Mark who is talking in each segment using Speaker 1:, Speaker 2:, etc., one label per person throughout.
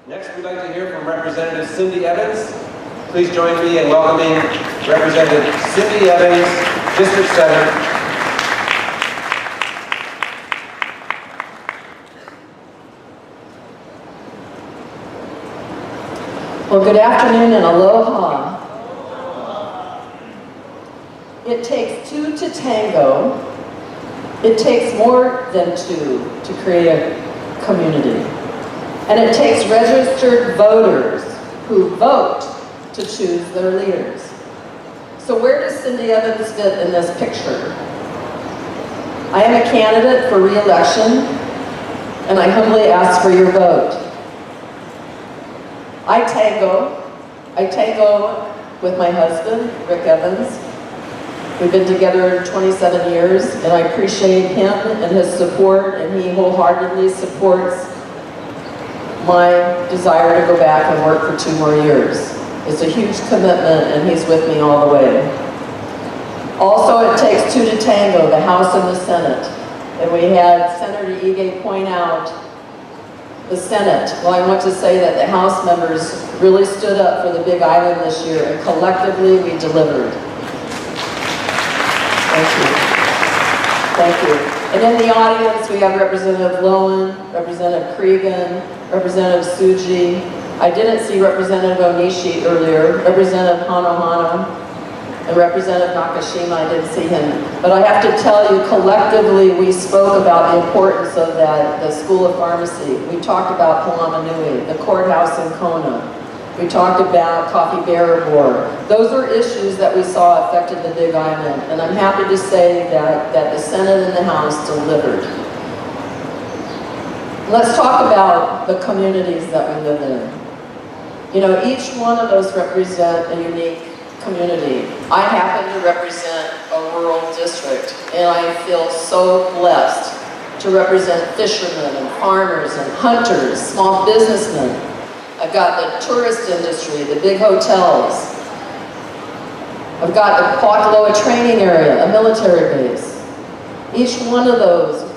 Speaker 1: Next, we'd like to hear from Representative Cindy Evans. Please join me in welcoming Representative Cindy Evans, District 7.
Speaker 2: Well, good afternoon and aloha. It takes two to tango. It takes more than two to create a community. And it takes registered voters who vote to choose their leaders. So where does Cindy Evans fit in this picture? I am a candidate for re-election, and I humbly ask for your vote. I tango with my husband, Rick Evans. We've been together 27 years, and I appreciate him and his support, and he wholeheartedly supports my desire to go back and work for 2 more years. It's a huge commitment, and he's with me all the way. Also, it takes two to tango, the House and the Senate. And we had Senator Ige point out the Senate. Well, I want to say that the House members really stood up for the Big Island this year, and collectively we delivered. Thank you. Thank you. And in the audience, we have Representative Lowen, Representative Cregan, Representative Tsuji. I didn't see Representative Onishi earlier, Representative Hanohano, and Representative Nakashima. I didn't see him. But I have to tell you, collectively, we spoke about the importance of that, the School of Pharmacy. We talked about Palama Nui, the courthouse in Kona. We talked about Coffee Bearer Board. Those are issues that we saw affected the Big Island, and I'm happy to say that the Senate and the House delivered. Let's talk about the communities that we live in. You know, each one of those represent a unique community. I happen to represent a rural district, and I feel so blessed to represent fishermen and farmers and hunters, small businessmen. I've got the tourist industry, the big hotels. I've got the Pakuloa training area, a military base. Each one of those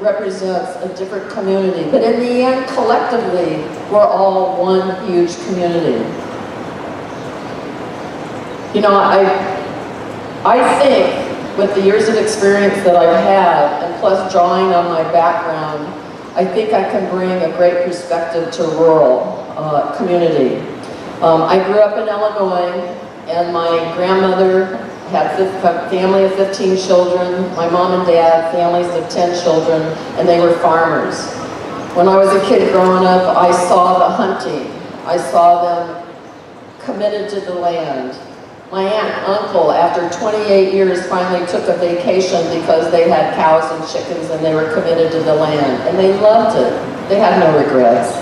Speaker 2: represents a different community, but in the end, collectively, we're all one huge community. You know, I think with the years of experience that I've had, and plus drawing on my background, I think I can bring a great perspective to rural community. I grew up in Illinois, and my grandmother had a family of 15 children, my mom and dad, families of 10 children, and they were farmers. When I was a kid growing up, I saw the hunting. I saw them committed to the land. My aunt and uncle, after 28 years, finally took a vacation because they had cows and chickens and they were committed to the land. And they loved it. They had no regrets.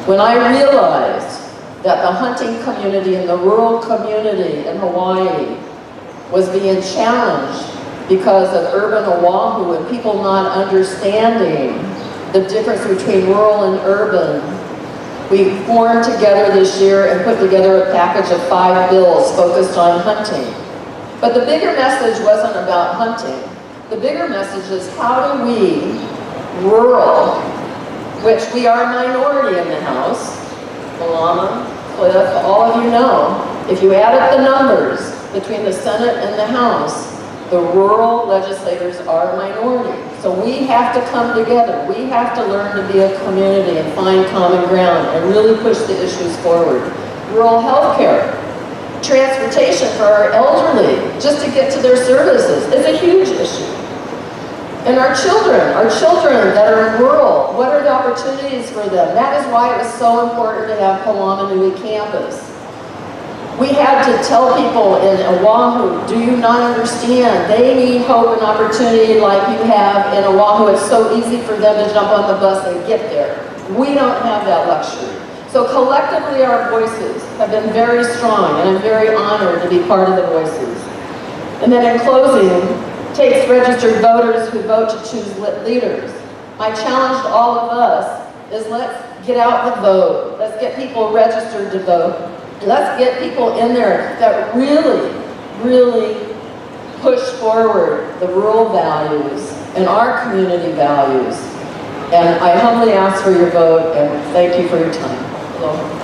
Speaker 2: When I realized that the hunting community and the rural community in Hawaii was being challenged because of urban Oahu and people not understanding the difference between rural and urban, we formed together this year and put together a package of 5 bills focused on hunting. But the bigger message wasn't about hunting. The bigger message is how do we, rural, which we are a minority in the House, Malama, Cliff, all of you know, if you add up the numbers between the Senate and the House, the rural legislators are a minority. So we have to come together. We have to learn to be a community and find common ground and really push the issues forward. Rural health care, transportation for our elderly, just to get to their services, is a huge issue. And our children that are in rural, what are the opportunities for them? That is why it was so important to have Palama Nui campus. We had to tell people in Oahu, do you not understand? They need hope and opportunity like you have in Oahu. It's so easy for them to jump on the bus and get there. We don't have that luxury. So collectively our voices have been very strong, and I'm very honored to be part of the voices. And then in closing, takes registered voters who vote to choose leaders. My challenge to all of us is let's get out the vote. Let's get people registered to vote. Let's get people in there that really, really push forward the rural values and our community values. And I humbly ask for your vote, and thank you for your time. Aloha.